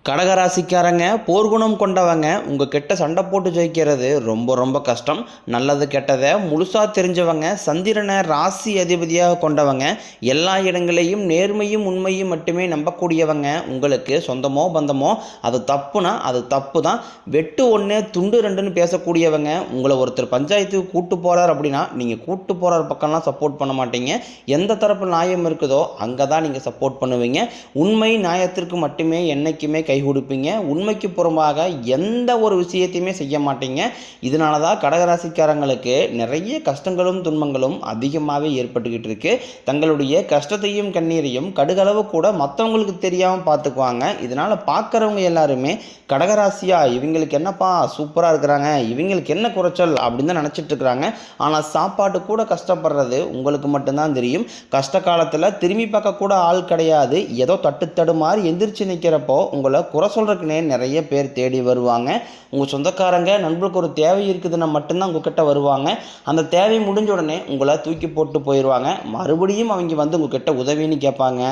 கடகராசிக்காரங்க போர்க்குணம் கொண்டவங்க உங்ககிட்ட சண்டை போட்டு ஜெயிக்கிறது ரொம்ப ரொம்ப கஷ்டம். நல்லது கெட்டதை முழுசாக தெரிஞ்சவங்க, சந்திரனை ராசி அதிபதியாக கொண்டவங்க, எல்லா இடங்களையும் நேர்மையும் உண்மையும் மட்டுமே நம்பக்கூடியவங்க. உங்களுக்கு சொந்தமோ பந்தமோ அது தப்புனா அது தப்பு தான், வெட்டு ஒன்று துண்டு ரெண்டுன்னு பேசக்கூடியவங்க. உங்களை ஒருத்தர் பஞ்சாயத்துக்கு கூட்டு போகிறார் அப்படின்னா நீங்கள் கூட்டு போகிற பக்கம்லாம் சப்போர்ட் பண்ண மாட்டீங்க. எந்த தரப்பு நியாயம் இருக்குதோ அங்கே தான் நீங்கள் சப்போர்ட் பண்ணுவீங்க. உண்மை நியாயத்திற்கு மட்டுமே என்றைக்குமே கை கொடுப்பீங்க. உண்மைக்கு புறம்பாக எந்த ஒரு விஷயத்தையுமே செய்ய மாட்டீங்க. இதனால தான் கடகராசிக்காரங்களுக்கு நிறைய கஷ்டங்களும் துன்பங்களும் அதிகமாகவே ஏற்பட்டுக்கிட்டு இருக்கு. தங்களுடைய கஷ்டத்தையும் கண்ணீரையும் கடுகளவு கூட மற்றவங்களுக்கு தெரியாமல் பார்த்துக்குவாங்க. இதனால் பார்க்குறவங்க எல்லாருமே கடகராசியா இவங்களுக்கு என்னப்பா சூப்பராக இருக்கிறாங்க, இவங்களுக்கு என்ன குறைச்சல் அப்படின்னு தான் நினச்சிட்டு இருக்கிறாங்க. ஆனால் சாப்பாட்டு கூட கஷ்டப்படுறது உங்களுக்கு மட்டும்தான் தெரியும். கஷ்ட காலத்தில் திரும்பி பார்க்க கூட ஆள் கிடையாது. ஏதோ தட்டு மாதிரி எந்திரிச்சு நிற்கிறப்போ உங்களை குறை சொல்கிறதுக்குனே நிறைய பேர் தேடி வருவாங்க. உங்கள் சொந்தக்காரங்க நண்பர்களுக்கு ஒரு தேவை இருக்குதுன்னா மட்டும்தான் உங்ககிட்ட வருவாங்க. அந்த தேவை முடிஞ்ச உடனே உங்களை தூக்கி போட்டு போயிடுவாங்க. மறுபடியும் அவங்க வந்து உங்ககிட்ட உதவின்னு கேட்பாங்க.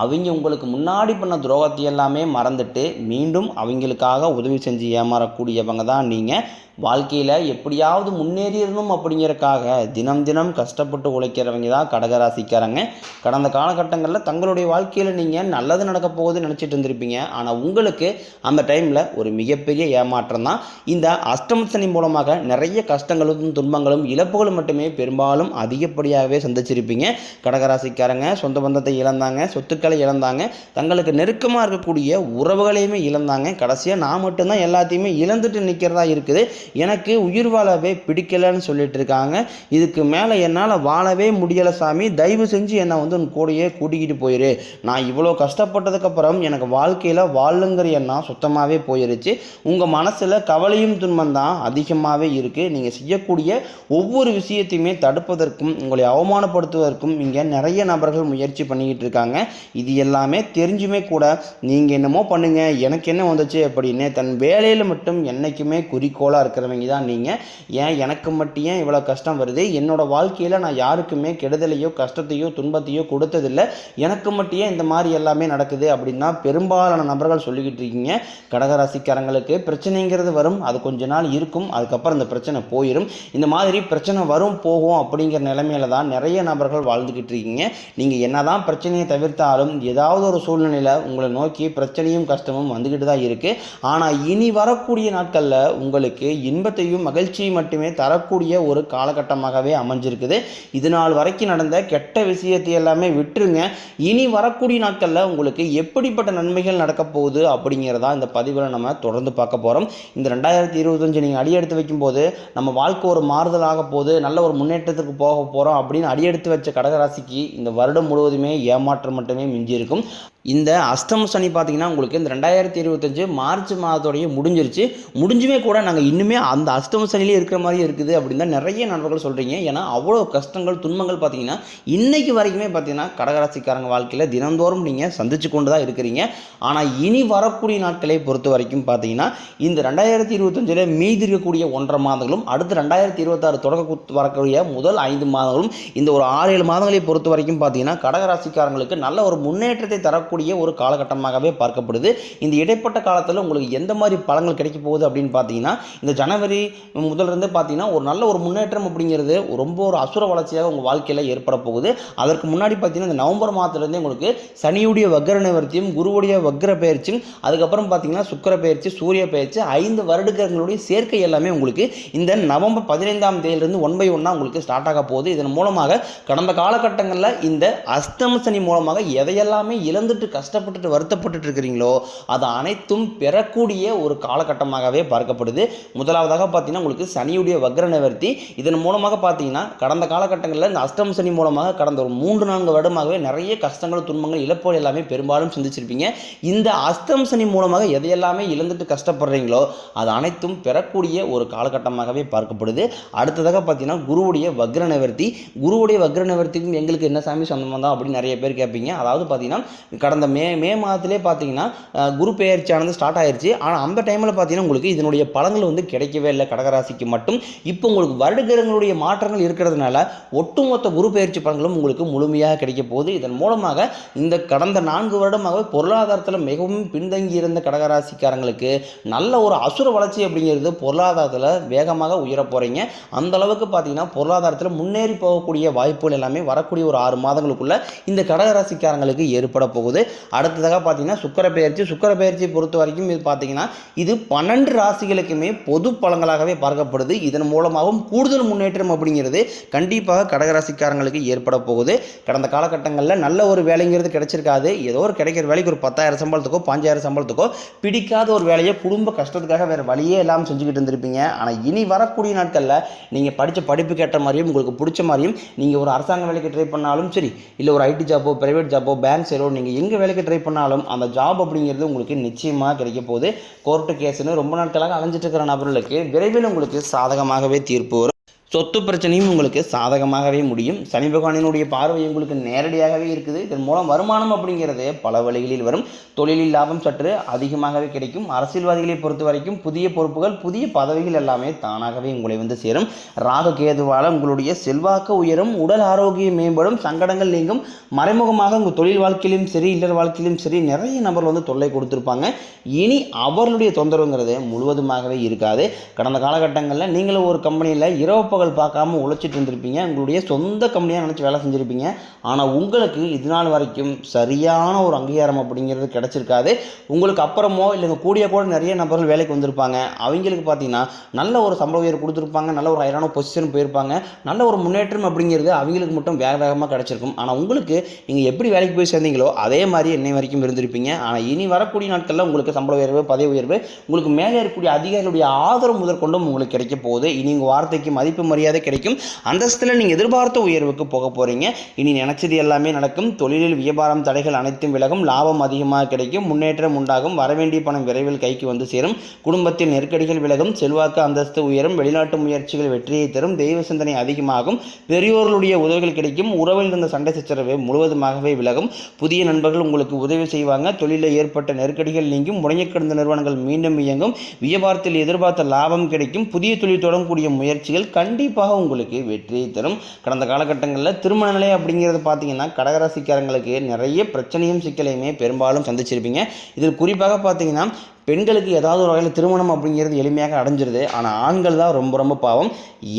அவங்க உங்களுக்கு முன்னாடி பண்ண துரோகத்தை எல்லாமே மறந்துட்டு மீண்டும் அவங்களுக்காக உதவி செஞ்சு ஏமாறக்கூடியவங்க தான் நீங்கள். வாழ்க்கையில் எப்படியாவது முன்னேறிடணும் அப்படிங்கிறக்காக தினம் தினம் கஷ்டப்பட்டு உழைக்கிறவங்க தான் கடகராசிக்காரங்க. கடந்த காலகட்டங்களில் தங்களுடைய வாழ்க்கையில் நீங்கள் நல்லது நடக்க போகுதுன்னு நினச்சிட்டு இருந்திருப்பீங்க. ஆனால் உங்களுக்கு அந்த டைமில் ஒரு மிகப்பெரிய ஏமாற்றம் தான். இந்த அஷ்டம சனி மூலமாக நிறைய கஷ்டங்களும் துன்பங்களும் இழப்புகளும் மட்டுமே பெரும்பாலும் அதிகப்படியாகவே சந்திச்சிருப்பீங்க. கடகராசிக்காரங்க சொந்த பந்தத்தை இழந்தாங்க, சொத்துக்களை இழந்தாங்க, தங்களுக்கு நெருக்கமாக இருக்கக்கூடிய உறவுகளையுமே இழந்தாங்க. கடைசியாக நான் மட்டும்தான் எல்லாத்தையுமே இழந்துட்டு நிற்கிறதா இருக்குது, எனக்கு உயிர் வாழவே பிடிக்கலன்னு சொல்லிட்டு இருக்காங்க. இதுக்கு மேலே என்னால் வாழவே முடியலை சாமி, தயவு செஞ்சு என்னை வந்து உன் கூடையே கூட்டிக்கிட்டு போயிரு. நான் இவ்வளோ கஷ்டப்பட்டதுக்கப்புறம் எனக்கு வாழ்க்கையில் வாழுங்கிற எண்ணம் சுத்தமாகவே போயிருச்சு. உங்கள் மனசில் கவலையும் துன்பம் தான் அதிகமாகவே இருக்குது. நீங்கள் செய்யக்கூடிய ஒவ்வொரு விஷயத்தையுமே தடுப்பதற்கும் உங்களை அவமானப்படுத்துவதற்கும் இங்கே நிறைய நபர்கள் முயற்சி பண்ணிக்கிட்டு இருக்காங்க. இது எல்லாமே தெரிஞ்சுமே கூட நீங்கள் என்னமோ பண்ணுங்க எனக்கு என்ன வந்துச்சு அப்படின்னு தன் வேலையில் மட்டும் என்றைக்குமே குறிக்கோளாக இருக்கிறவங்க தான் நீங்கள். ஏன் எனக்கு மட்டும் ஏன் இவ்வளோ கஷ்டம் வருது, என்னோட வாழ்க்கையில் நான் யாருக்குமே கெடுதலையோ கஷ்டத்தையோ துன்பத்தையோ கொடுத்ததில்லை, எனக்கு மட்டும் ஏன் இந்த மாதிரி எல்லாமே நடக்குது அப்படின்னா பெரும்பாலான நபர்கள் சொல்லிக்கிட்டு இருக்கீங்க. கடகராசிக்காரங்களுக்கு பிரச்சனைங்கிறது வரும், அது கொஞ்ச நாள் இருக்கும், அதுக்கப்புறம் இந்த பிரச்சனை போயிடும். இந்த மாதிரி பிரச்சனை வரும் போகும் அப்படிங்கிற நிலைமையில தான் நிறைய நபர்கள் வாழ்ந்துக்கிட்டு இருக்கீங்க. நீங்கள் என்னதான் பிரச்சனையை தவிர்த்தாலும் ஏதாவது ஒரு சூழ்நிலையில் உங்களை நோக்கி பிரச்சனையும் கஷ்டமும் வந்துக்கிட்டு தான் இருக்குது. ஆனால் இனி வரக்கூடிய நாட்களில் உங்களுக்கு இன்பத்தையும் மகிழ்ச்சியும் மட்டுமே தரக்கூடிய ஒரு காலகட்டமாகவே அமைஞ்சிருக்குது. இது நாள் வரைக்கும் நடந்த கெட்ட விஷயத்தை எல்லாமே விட்டுருங்க. இனி வரக்கூடிய நாட்களில் உங்களுக்கு எப்படிப்பட்ட நன்மைகள் நடக்க போகுது அப்படிங்கிறதா இந்த பதிவில் நம்ம தொடர்ந்து பார்க்க போகிறோம். இந்த 2025 நீங்கள் அடியெடுத்து வைக்கும்போது நம்ம வாழ்க்கை ஒரு மாறுதலாக போகுது, நல்ல ஒரு முன்னேற்றத்துக்கு போக போகிறோம் அப்படின்னு அடியெடுத்து வச்ச கடகராசிக்கு இந்த வருடம் முழுவதுமே ஏமாற்றம் மட்டுமே மிஞ்சி இருக்கும். இந்த அஷ்டம சனி பார்த்தீங்கன்னா உங்களுக்கு இந்த 2025 மார்ச் மாதத்தோடைய முடிஞ்சுமே கூட நாங்கள் இன்னுமே அந்த அஷ்டம சனிலே இருக்கிற மாதிரி இருக்குது அப்படின்னு தான் நிறைய நண்பர்கள் சொல்கிறீங்க. ஏன்னா அவ்வளோ கஷ்டங்கள் துன்பங்கள் பார்த்தீங்கன்னா இன்றைக்கு வரைக்குமே பார்த்தீங்கன்னா கடகராசிக்காரங்க வாழ்க்கையில் தினந்தோறும் நீங்கள் சந்திச்சு கொண்டு தான் இருக்கிறீங்க. ஆனால் இனி வரக்கூடிய நாட்களை பொறுத்த வரைக்கும் பார்த்தீங்கன்னா இந்த 2025 மீதி இருக்கக்கூடிய 1.5 மாதங்களும் அடுத்து 2026 தொடக்க வரக்கூடிய முதல் 5 மாதங்களும் இந்த ஒரு 6-7 மாதங்களை பொறுத்த வரைக்கும் பார்த்தீங்கன்னா கடகராசிக்காரங்களுக்கு நல்ல ஒரு முன்னேற்றத்தை தரக்கூடிய ஒரு காலகட்டமாகவே பார்க்கப்படுது. இந்த இடைப்பட்ட காலத்தில் உங்களுக்கு எந்த மாதிரி பலன்கள் கிடைக்க போகுது அப்படின்னு பார்த்தீங்கன்னா இந்த ஜனவரி முதலிருந்து பார்த்தீங்கன்னா ஒரு நல்ல ஒரு முன்னேற்றம் அப்படிங்கிறது ரொம்ப ஒரு அசுர வளர்ச்சியாக உங்கள் வாழ்க்கையில் ஏற்பட போகுது. அதற்கு முன்னாடி பார்த்தீங்கன்னா இந்த நவம்பர் மாதத்துலேருந்தே உங்களுக்கு சனியுடைய வக்ர நிவர்த்தியும் குருவுடைய வக்ர பயிற்சியும் அதுக்கப்புறம் பார்த்தீங்கன்னா சுக்கிர பயிற்சி சூரிய பயிற்சி 5 வருடங்களுடைய சேர்க்கை எல்லாமே உங்களுக்கு இந்த நவம்பர் 15ஆம் தேதியிலிருந்து 1 by 1 உங்களுக்கு ஸ்டார்ட் ஆக போகுது. இதன் மூலமாக கடந்த காலகட்டங்களில் இந்த அஷ்டம சனி மூலமாக எதையெல்லாமே இழந்துட்டு கஷ்டப்பட்டு வருத்தப்பட்டு இருக்கிறீங்களோ அது அனைத்தும் பெறக்கூடிய ஒரு காலகட்டமாகவே பார்க்கப்படுது. முதலாவதாக பார்த்தீங்கன்னா உங்களுக்கு சனியுடைய வக்ர நிவர்த்தி. இதன் மூலமாக பார்த்தீங்கன்னா கடந்த காலகட்டங்களில் இந்த அஷ்டம சனி மூலமாக கடந்த ஒரு 3-4 வருடமாகவே நிறைய கஷ்டங்கள் துன்பங்கள் இழப்புகள் எல்லாமே பெரும்பாலும் சந்திச்சிருப்பீங்க. இந்த அஷ்டம சனி மூலமாக எதையெல்லாமே இழந்துட்டு கஷ்டப்படுறீங்களோ அது அனைத்தும் பெறக்கூடிய ஒரு காலகட்டமாகவே பார்க்கப்படுது. அடுத்ததாக பார்த்தீங்கன்னா குருவுடைய வக்ர நிவர்த்தி. குருவுடைய வக்ர நிவர்த்திக்கும் எங்களுக்கு என்ன சாமி சொந்தம் தான் அப்படின்னு நிறைய பேர் கேட்பீங்க. அதாவது பார்த்தீங்கன்னா கடந்த மே மாதத்திலே பார்த்தீங்கன்னா குரு பெயர்ச்சியானது ஸ்டார்ட் ஆயிருச்சு. ஆனால் அந்த டைமில் பார்த்தீங்கன்னா உங்களுக்கு இதனுடைய பலன்கள் வந்து கிடைக்கவே இல்லை கடகராசிக்கு மட்டும். இப்போ உங்களுக்கு வருடகிரகங்களுடைய மாற்றங்கள் இருக்கிறதுனால ஒட்டுமொத்த குரு பெயர்ச்சி பலன்களும் உங்களுக்கு முழுமையாக கிடைக்க போகுது. இதன் மூலமாக இந்த கடந்த 4 வருடமாகவே பொருளாதாரத்தில் மிகவும் பின்தங்கி இருந்த கடகராசிக்காரங்களுக்கு நல்ல ஒரு அசுர வளர்ச்சி அப்படிங்கிறது பொருளாதாரத்தில் வேகமாக உயர போகிறீங்க. அந்த அளவுக்கு பார்த்தீங்கன்னா பொருளாதாரத்தில் முன்னேறி போகக்கூடிய வாய்ப்புகள் எல்லாமே வரக்கூடிய ஒரு 6 மாதங்களுக்குள்ள இந்த கடகராசிக்காரங்களுக்கு ஏற்பட போகுது. அடுத்ததாக பார்த்தீங்கன்னா சுக்கிர பெயர்ச்சியை பொறுத்த வரைக்கும் இது பார்த்தீங்கன்னா இது 12 ராசிகளுக்குமே பொது பலன்களாகவே பார்க்கப்படுது. இதன் மூலமாகவும் கூடுதல் முன்னேற்றம் அப்படிங்கிறது கண்டிப்பாக கடகராசிக்காரங்களுக்கு ஏற்பட போகுது. கடந்த காலகட்டங்களில் நல்ல ஒரு வேலைங்கிறது கிடைச்சிருக்காது. ஏதோ ஒரு கிடைக்கிற வேலைக்கு ஒரு 10,000 சம்பளத்துக்கோ 5,000 சம்பளத்துக்கோ பிடிக்காத ஒரு வேலையை குடும்ப கஷ்டத்துக்காக வேறு வழியே இல்லாமல் செஞ்சுக்கிட்டு இருந்திருப்பீங்க. ஆனால் இனி வரக்கூடிய நாட்களில் நீங்கள் படித்த படிப்புக்கு ஏற்ற மாதிரியும் உங்களுக்கு பிடிச்ச மாதிரியும் நீங்கள் ஒரு அரசாங்க வேலைக்கு ட்ரை பண்ணாலும் சரி, இல்லை ஒரு ஐடி ஜாப்போ பிரைவேட் ஜாப்போ பேங்க் சைடோ நீங்கள் எங்கே வேலைக்கு ட்ரை பண்ணாலும் அந்த ஜாப் அப்படிங்கிறது உங்களுக்கு நிச்சயமாக கிடைக்க போகுது. கோர்ட்டு கேஸுன்னு ரொம்ப நாட்களாக அலைஞ்சிட்டு இருக்கிற நபர்களுக்கு விரைவில் உங்களுக்கு சாதகமாகவே தீர்ப்பு வரும். சொத்து பிரச்சனையும் உங்களுக்கு சாதகமாகவே முடியும். சனி பகவானினுடைய பார்வை உங்களுக்கு நேரடியாகவே இருக்குது. இதன் மூலம் வருமானம் அப்படிங்கிறது பல வழிகளில் வரும். தொழிலில் லாபம் சற்று அதிகமாகவே கிடைக்கும். அரசியல்வாதிகளை பொறுத்த வரைக்கும் புதிய பொறுப்புகள் புதிய பதவிகள் எல்லாமே தானாகவே உங்களை வந்து சேரும். ராகு கேதுவால் உங்களுடைய செல்வாக்கு உயரும், உடல் ஆரோக்கியம் மேம்படும், சங்கடங்கள் நீங்கும். மறைமுகமாக உங்கள் தொழில் வாழ்க்கையிலும் சரி இல்லற வாழ்க்கையிலும் சரி நிறைய நபர் வந்து தொல்லை கொடுத்துருப்பாங்க. இனி அவர்களுடைய தொந்தரவுங்கிறது முழுவதுமாகவே இருக்காது. கடந்த காலகட்டங்களில் நீங்களும் ஒரு கம்பெனியில் இரவு பகல் பார்க்காம உழைச்சிட்டு இருந்திருப்பீங்க. உங்களுடைய சொந்த கம்பெனியாக நினச்சி வேலை செஞ்சுருப்பீங்க. ஆனால் உங்களுக்கு இது நாள் வரைக்கும் சரியான ஒரு அங்கீகாரம் அப்படிங்கிறது கிடைச்சிருக்காது. உங்களுக்கு அப்புறமோ இல்லைங்க கூடிய கூட நிறைய நபர்கள் வேலைக்கு வந்திருப்பாங்க. அவங்களுக்கு பார்த்தீங்கன்னா நல்ல ஒரு சம்பள உயர்வு கொடுத்துருப்பாங்க, நல்ல ஒரு ஹைரான பொசிஷன் போயிருப்பாங்க, நல்ல ஒரு முன்னேற்றம் அப்படிங்கிறது அவங்களுக்கு மட்டும் வேகமாக கிடைச்சிருக்கும். ஆனால் உங்களுக்கு நீங்கள் எப்படி வேலைக்கு போய் சேர்ந்தீங்களோ அதே மாதிரி என்னை வரைக்கும் இருந்திருப்பீங்க. ஆனால் இனி வரக்கூடிய நாட்களில் உங்களுக்கு சம்பள உயர்வு பதவி உயர்வு உங்களுக்கு மேலே இருக்கக்கூடிய அதிகாரிகளுடைய ஆதரவு முதற்கொண்டும் உங்களுக்கு கிடைக்க போகுது. இனி உங்கள் வார்த்தைக்கு மதிப்பு மரியாதை கிடைக்கும். அந்தஸ்தில் நீங்கள் எதிர்பார்த்த உயர்வுக்கு போக போகிறீங்க. இனி நினைச்சது எல்லாமே நடக்கும். தொழிலில் வியாபாரம் தடைகள் அனைத்தும் விலகும். லாபம் அதிகமாக கிடைக்கும். முன்னேற்றம் உண்டாகும். வரவேண்டிய பணம் விரைவில் கைக்கு வந்து சேரும். குடும்பத்தில் நெருக்கடிகள் விலகும். செல்வாக்கு அந்தஸ்து உயரும். வெளிநாட்டு முயற்சிகள் வெற்றியை தரும். தெய்வ சிந்தனை அதிகமாகும். பெரியோர்களுடைய உதவிகள் கிடைக்கும். உறவில் இருந்த சண்டை சச்சரவு முழுவதுமாகவே விலகும். புதிய நண்பர்கள் உங்களுக்கு உதவி செய்வாங்க. தொழிலில் ஏற்பட்ட நெருக்கடிகள் நீங்கும். முடங்கி கிடந்த நிறுவனங்கள் மீண்டும் இயங்கும். வியாபாரத்தில் எதிர்பார்த்த லாபம் கிடைக்கும். புதிய தொழில் தொடங்கக்கூடிய முயற்சிகள் கண்டிப்பாக உங்களுக்கு வெற்றியை தரும். கடந்த காலகட்டங்களில் திருமண நிலை அப்படிங்கிறது பார்த்தீங்கன்னா கடகராசிக்காரங்களுக்கு நிறைய பிரச்சனையும் சிக்கலையுமே பெரும்பாலும் சந்திச்சிருப்பீங்க. இதில் குறிப்பாக பார்த்தீங்கன்னா பெண்களுக்கு ஏதாவது ஒரு வகையில் திருமணம் அப்படிங்கிறது எளிமையாக அடைஞ்சிருது. ஆனால் ஆண்கள் தான் ரொம்ப ரொம்ப பாவம்.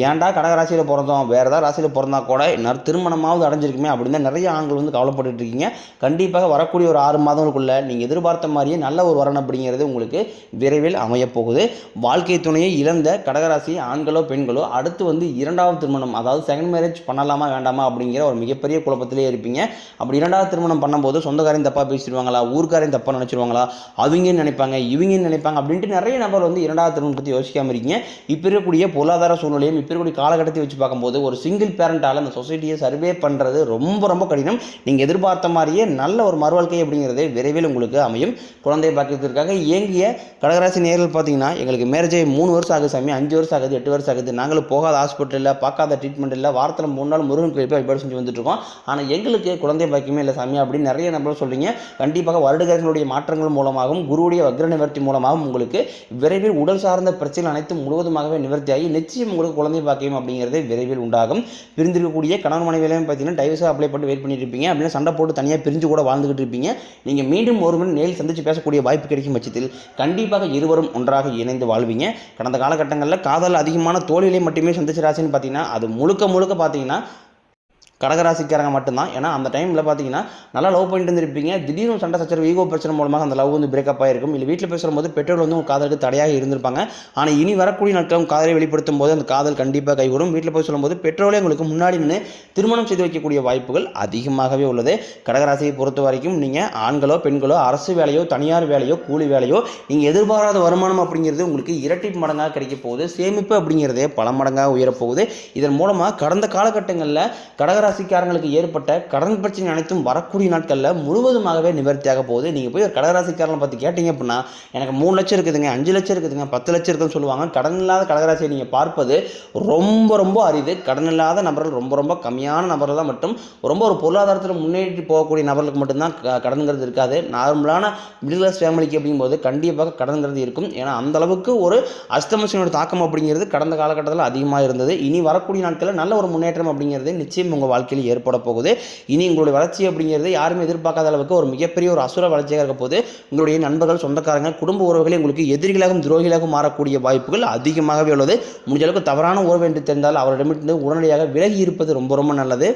ஏன்டா கடகராசியில் பிறந்தோம், வேறு ஏதாவது ராசியில் பிறந்தா கூட இன்னும் திருமணமாவது அடைஞ்சிருக்குமே அப்படின்னு தான் நிறைய ஆண்கள் வந்து கவலைப்பட்டு இருக்கீங்க. கண்டிப்பாக வரக்கூடிய ஒரு 6 மாதங்களுக்குள்ளே நீங்கள் எதிர்பார்த்த மாதிரியே நல்ல ஒரு வரன் அப்படிங்கிறது உங்களுக்கு விரைவில் அமையப்போகுது. வாழ்க்கை துணையை இழந்த கடகராசி ஆண்களோ பெண்களோ அடுத்து வந்து 2வது திருமணம், அதாவது செகண்ட் மேரேஜ் பண்ணலாமா வேண்டாமா அப்படிங்கிற ஒரு மிகப்பெரிய குழப்பத்திலே இருப்பீங்க. அப்படி 2வது திருமணம் பண்ணும்போது சொந்தக்காரையும் தப்பாக பேசிடுவாங்களா, ஊர்க்காரையும் தப்பாக நினச்சிடுவாங்களா, அவங்க நினைப்பாங்க இவங்க நினைப்பாங்க அப்படின்ட்டு நிறைய நபர் வந்து 2வது திருமணம் பற்றி யோசிக்காமல் இருக்கீங்க. இப்போ இருக்கக்கூடிய பொருளாதார சூழ்நிலையும் இப்போ இருக்கக்கூடிய காலகட்டத்தை வச்சு பார்க்கும்போது ஒரு சிங்கிள் பேரண்டால் அந்த சொசைட்டியை சர்வே பண்ணுறது ரொம்ப ரொம்ப கடினம். நீங்கள் எதிர்பார்த்த மாதிரியே நல்ல ஒரு மறுவாழ்க்கை அப்படிங்கிறது விரைவில் உங்களுக்கு அமையும். குழந்தை பாக்கியத்திற்காக இயங்கிய கடகராசி நேர்கள் பார்த்தீங்கன்னா எங்களுக்கு மேரேஜ் 3 வருஷம் ஆகுது சாமி, 5 வருஷம் ஆகுது, 8 வருஷம் ஆகுது, நாங்களும் போகாத ஹாஸ்பிட்டலில் பார்க்காத ட்ரீட்மெண்ட் இல்லை, வாரத்தில் 3 நாள் முருகன் கோயில் போய் வழிபாடு செஞ்சு வந்துட்டுருக்கோம், ஆனால் எங்களுக்கு குழந்தை பாக்கியமே இல்லை சாமி அப்படின்னு நிறைய நபர்கள் சொல்கிறீங்க. கண்டிப்பாக வருடகிரகங்களுடைய மாற்றங்கள் மூலமாகவும் குருவுடைய வக்ர நிவர்த்தி மூலமாகவும் உங்களுக்கு விரைவில் உடல் சார்ந்த பிரச்சனை அனைத்தும் முழுவதுமாகவே நிவர்த்தியாகி நிச்சயம் உங்களுக்கு குழந்தை பாக்கியம் அப்படிங்கிறது விரைவில் உண்டாகும். பிரிந்திருக்கக்கூடிய கணவன் மனைவியிலையும் பார்த்தீங்கன்னா டைவர்ஸாக அப்ளை பண்ணி வெயிட் பண்ணிட்டு இருப்பீங்க. அப்படின்னா சண்டை போட்டு தனியாக பிரிஞ்சு கூட வாழ்ந்துகிட்டு இருப்பீங்க. நீங்கள் மீண்டும் ஒருவன் நேரில் சந்தித்து பேசக்கூடிய வாய்ப்பு கிடைக்கும் பட்சத்தில் கண்டிப்பாக இருவரும் ஒன்றாக இணைந்து வாழ்வீங்க. கடந்த காலகட்டங்களில் காதல் அதிகமான தோல்வியை மட்டுமே சந்திச்ச ராசின்னு பார்த்தீங்கன்னா அது முழுக்க முழுக்க பார்த்தீங்கன்னா கடகராசிக்காரங்க மட்டும்தான். ஏன்னா அந்த டைமில் பார்த்தீங்கன்னா நல்லா லவ் பண்ணிட்டு இருந்திருப்பீங்க. திடீர்னு சண்டை சச்சரவு ஈகோ பிரச்சனை மூலமாக அந்த லவ் வந்து பிரேக்கப் ஆகிருக்கும். இல்லை வீட்டில் பேசும்போது பெற்றோர் வந்து உங்கள் காதலுக்கு தடையாக இருந்திருப்பாங்க. ஆனால் இனி வரக்கூடிய நாட்களும் காதலை வெளிப்படுத்தும் போது அந்த காதல் கண்டிப்பாக கைகூடும். வீட்டில் போய் சொல்லும்போது பெற்றோரே உங்களுக்கு முன்னாடி நின்று திருமணம் செய்து வைக்கக்கூடிய வாய்ப்புகள் அதிகமாகவே உள்ளது. கடகராசியை பொறுத்த வரைக்கும் நீங்கள் ஆண்களோ பெண்களோ அரசு வேலையோ தனியார் வேலையோ கூலி வேலையோ நீங்கள் எதிர்பாராத வருமானம் அப்படிங்கிறது உங்களுக்கு இரட்டி மடங்காக கிடைக்க போகுது. சேமிப்பு அப்படிங்கிறதே பல மடங்காக உயரப்போகுது. இதன் மூலமாக கடந்த காலகட்டங்களில் கடகராசி கடகராசிக்காரங்களுக்கு ஏற்பட்ட கடன் பிரச்சனை அனைத்தும் வரக்கூடிய நாட்களில் முழுவதுமாகவே நிவர்த்தியாக போகுது. நீங்கள் போய் ஒரு கடகராசிக்காரனை பற்றி கேட்டீங்க அப்படின்னா, எனக்கு 3 லட்சம் இருக்குதுங்க, 5 லட்சம் இருக்குதுங்க, 10 லட்சம் இருக்குதுன்னு சொல்லுவாங்க. கடன் இல்லாத கடகராசியை நீங்கள் பார்ப்பது ரொம்ப ரொம்ப அரிது. கடன் இல்லாத நபர்கள் ரொம்ப ரொம்ப கம்மியான நபர்கள் தான் மட்டும் ரொம்ப ஒரு பொருளாதாரத்தில் முன்னேறி போகக்கூடிய நபர்களுக்கு மட்டும்தான் கடன்கிறது இருக்காது. நார்மலான மிடில் கிளாஸ் ஃபேமிலிக்கு அப்படிங்கும்போது கண்டிப்பாக கடன்கிறது இருக்கும். ஏன்னா அந்த அளவுக்கு ஒரு அஷ்டமசனியோட தாக்கம் அப்படிங்கிறது கடந்த காலகட்டத்தில் அதிகமாக இருந்தது. இனி வரக்கூடிய நாட்களில் நல்ல ஒரு முன்னேற்றம் அப்படிங்கிறது நிச்சயம் உங்கள் வாழ்க்கையில் ஏற்பட போகுது. இனி உங்களுடைய வளர்ச்சி அப்படிங்கிறது யாருமே எதிர்பார்க்காத அளவுக்கு ஒரு மிகப்பெரிய ஒரு அசுர வளர்ச்சியாக இருக்க போது. உங்களுடைய நண்பர்கள், சொந்தக்காரங்க, குடும்ப உறவுகளை உங்களுக்கு எதிரிகளாகவும் துரோகிகளாகவும் மாறக்கூடிய வாய்ப்புகள் அதிகமாகவே உள்ளது. முடிஞ்ச அளவுக்கு தவறான உறவு என்று தெரிந்தால் அவரிடமிருந்து உடனடியாக விலகி இருப்பது ரொம்ப ரொம்ப நல்லது.